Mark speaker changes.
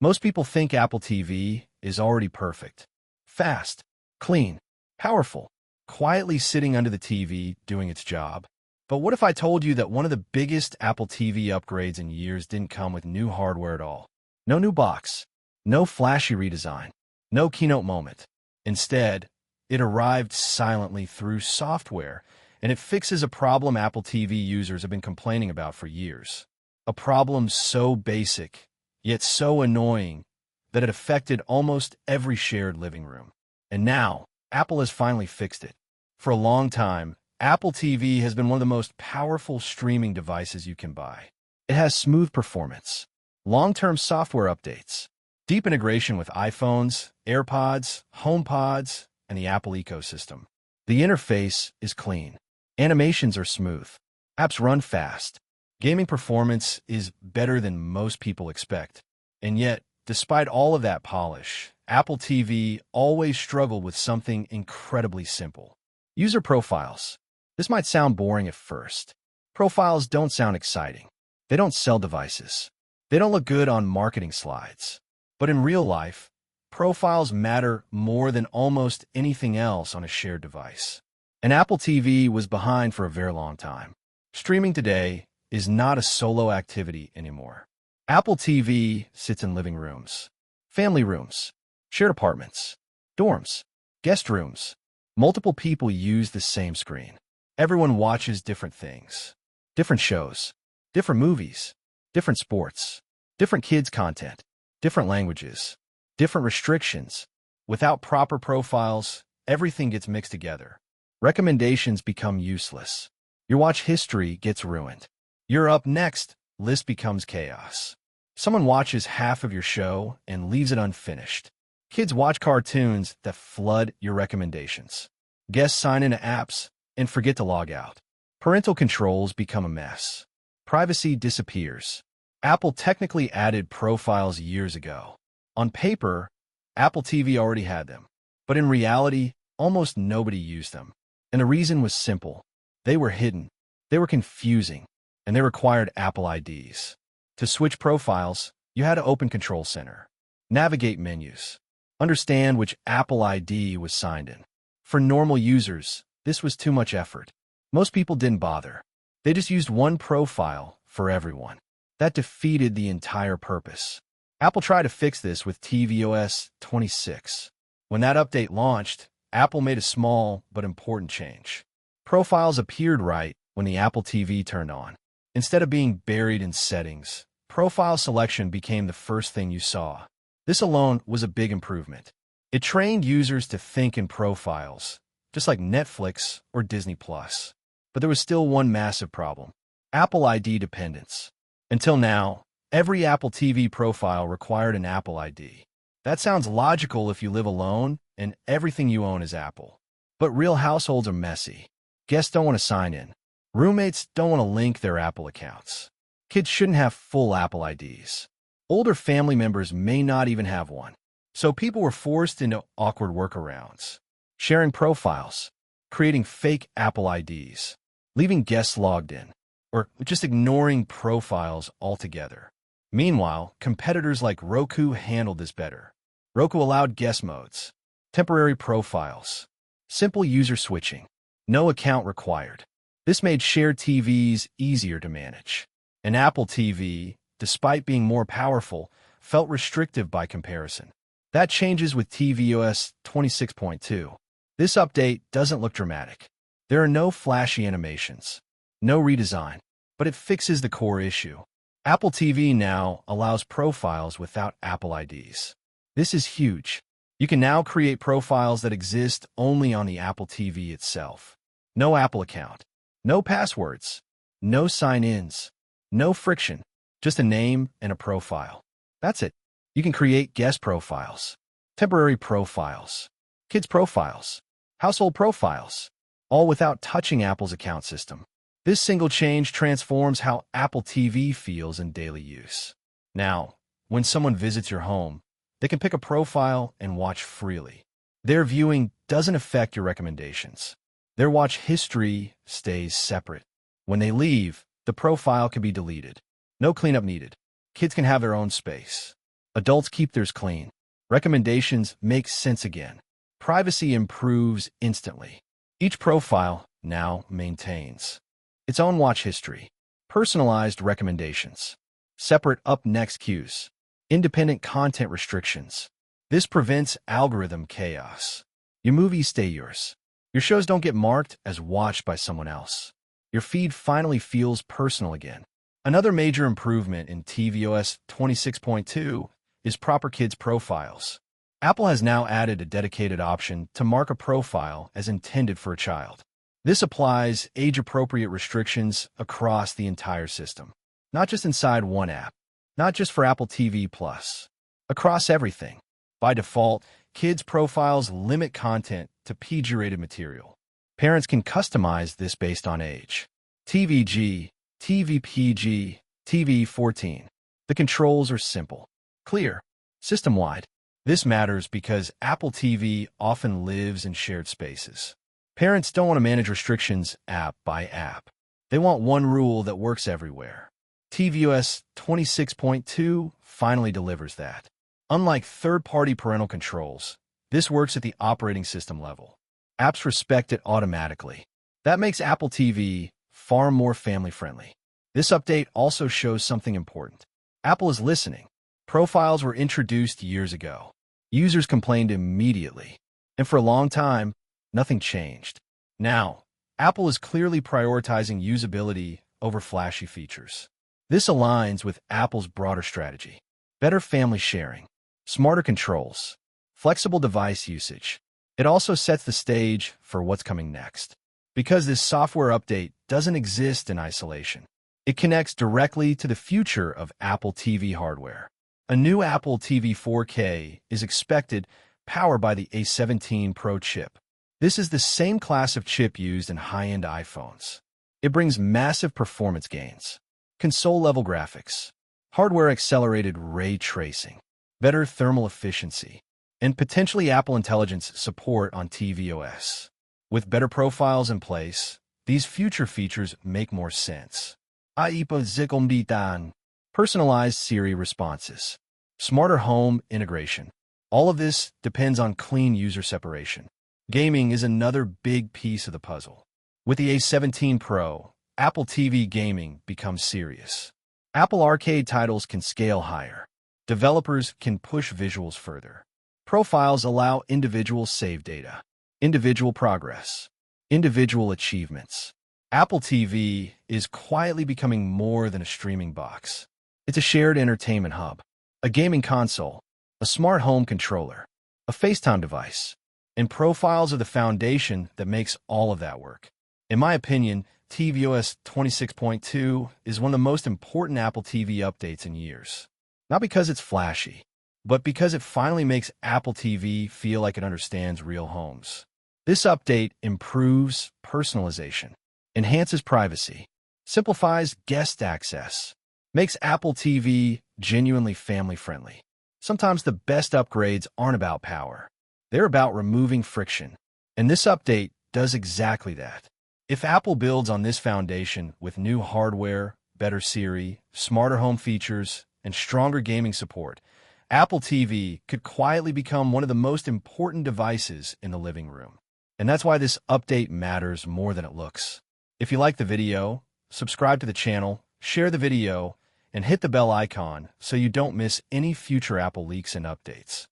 Speaker 1: Most people think Apple TV is already perfect. Fast, clean, powerful, quietly sitting under the TV doing its job. But what if I told you that one of the biggest Apple TV upgrades in years didn't come with new hardware at all? No new box, no flashy redesign, no keynote moment. Instead, it arrived silently through software, and it fixes a problem Apple TV users have been complaining about for years. A problem so basic, yet so annoying, that it affected almost every shared living room. And now, Apple has finally fixed it. For a long time, Apple TV has been one of the most powerful streaming devices you can buy. It has smooth performance, long-term software updates, deep integration with iPhones, AirPods, HomePods, and the Apple ecosystem. The interface is clean. Animations are smooth. Apps run fast. Gaming performance is better than most people expect. And yet, despite all of that polish, Apple TV always struggled with something incredibly simple. User profiles. This might sound boring at first. Profiles don't sound exciting. They don't sell devices. They don't look good on marketing slides. But in real life, profiles matter more than almost anything else on a shared device. And Apple TV was behind for a very long time. Streaming today is not a solo activity anymore. Apple TV sits in living rooms, family rooms, shared apartments, dorms, guest rooms. Multiple people use the same screen. Everyone watches different things, different shows, different movies, different sports, different kids' content, different languages, different restrictions. Without proper profiles, everything gets mixed together. Recommendations become useless. Your watch history gets ruined. Your up next list becomes chaos. Someone watches half of your show and leaves it unfinished. Kids watch cartoons that flood your recommendations. Guests sign into apps and forget to log out. Parental controls become a mess. Privacy disappears. Apple technically added profiles years ago. On paper, Apple TV already had them. But in reality, almost nobody used them. And the reason was simple. They were hidden. They were confusing. And they required Apple IDs. To switch profiles, you had to open Control Center, navigate menus, understand which Apple ID was signed in. For normal users, this was too much effort. Most people didn't bother. They just used one profile for everyone. That defeated the entire purpose. Apple tried to fix this with tvOS 26. When that update launched, Apple made a small but important change. Profiles appeared right when the Apple TV turned on. Instead of being buried in settings, profile selection became the first thing you saw. This alone was a big improvement. It trained users to think in profiles, just like Netflix or Disney+. But there was still one massive problem: Apple ID dependence. Until now, every Apple TV profile required an Apple ID. That sounds logical if you live alone and everything you own is Apple. But real households are messy. Guests don't want to sign in. Roommates don't want to link their Apple accounts. Kids shouldn't have full Apple IDs. Older family members may not even have one. So people were forced into awkward workarounds. Sharing profiles, creating fake Apple IDs, leaving guests logged in, or just ignoring profiles altogether. Meanwhile, competitors like Roku handled this better. Roku allowed guest modes, temporary profiles, simple user switching, no account required. This made shared TVs easier to manage. An Apple TV, despite being more powerful, felt restrictive by comparison. That changes with tvOS 26.2. This update doesn't look dramatic. There are no flashy animations, no redesign, but it fixes the core issue. Apple TV now allows profiles without Apple IDs. This is huge. You can now create profiles that exist only on the Apple TV itself. No Apple account, no passwords, no sign-ins, no friction, just a name and a profile. That's it. You can create guest profiles, temporary profiles, kids profiles, household profiles, all without touching Apple's account system. This single change transforms how Apple TV feels in daily use. Now, when someone visits your home, they can pick a profile and watch freely. Their viewing doesn't affect your recommendations. Their watch history stays separate. When they leave, the profile can be deleted. No cleanup needed. Kids can have their own space. Adults keep theirs clean. Recommendations make sense again. Privacy improves instantly. Each profile now maintains its own watch history, personalized recommendations, separate up-next cues, independent content restrictions. This prevents algorithm chaos. Your movies stay yours. Your shows don't get marked as watched by someone else. Your feed finally feels personal again. Another major improvement in tvOS 26.2 is proper kids profiles. Apple has now added a dedicated option to mark a profile as intended for a child. This applies age-appropriate restrictions across the entire system, not just inside one app, not just for Apple TV+, across everything. By default, kids' profiles limit content to PG-rated material. Parents can customize this based on age. TVG, TVPG, TV14. The controls are simple, clear, system-wide. This matters because Apple TV often lives in shared spaces. Parents don't want to manage restrictions app by app. They want one rule that works everywhere. tvOS 26.2 finally delivers that. Unlike third-party parental controls, this works at the operating system level. Apps respect it automatically. That makes Apple TV far more family-friendly. This update also shows something important. Apple is listening. Profiles were introduced years ago. Users complained immediately. And for a long time, nothing changed. Now, Apple is clearly prioritizing usability over flashy features. This aligns with Apple's broader strategy. Better family sharing, smarter controls, flexible device usage. It also sets the stage for what's coming next. Because this software update doesn't exist in isolation, it connects directly to the future of Apple TV hardware. A new Apple TV 4K is expected, powered by the A17 Pro chip. This is the same class of chip used in high-end iPhones. It brings massive performance gains, console-level graphics, hardware-accelerated ray tracing, better thermal efficiency, and potentially Apple Intelligence support on tvOS. With better profiles in place, these future features make more sense. Personalized Siri responses, smarter home integration. All of this depends on clean user separation. Gaming is another big piece of the puzzle. With the A17 Pro, Apple TV gaming becomes serious. Apple Arcade titles can scale higher. Developers can push visuals further. Profiles allow individual save data, individual progress, individual achievements. Apple TV is quietly becoming more than a streaming box. It's a shared entertainment hub, a gaming console, a smart home controller, a FaceTime device, and profiles are the foundation that makes all of that work. In my opinion, tvOS 26.2 is one of the most important Apple TV updates in years. Not because it's flashy, but because it finally makes Apple TV feel like it understands real homes. This update improves personalization, enhances privacy, simplifies guest access, makes Apple TV genuinely family-friendly. Sometimes the best upgrades aren't about power. They're about removing friction. And this update does exactly that. If Apple builds on this foundation with new hardware, better Siri, smarter home features, and stronger gaming support, Apple TV could quietly become one of the most important devices in the living room. And that's why this update matters more than it looks. If you like the video, subscribe to the channel, share the video, and hit the bell icon so you don't miss any future Apple leaks and updates.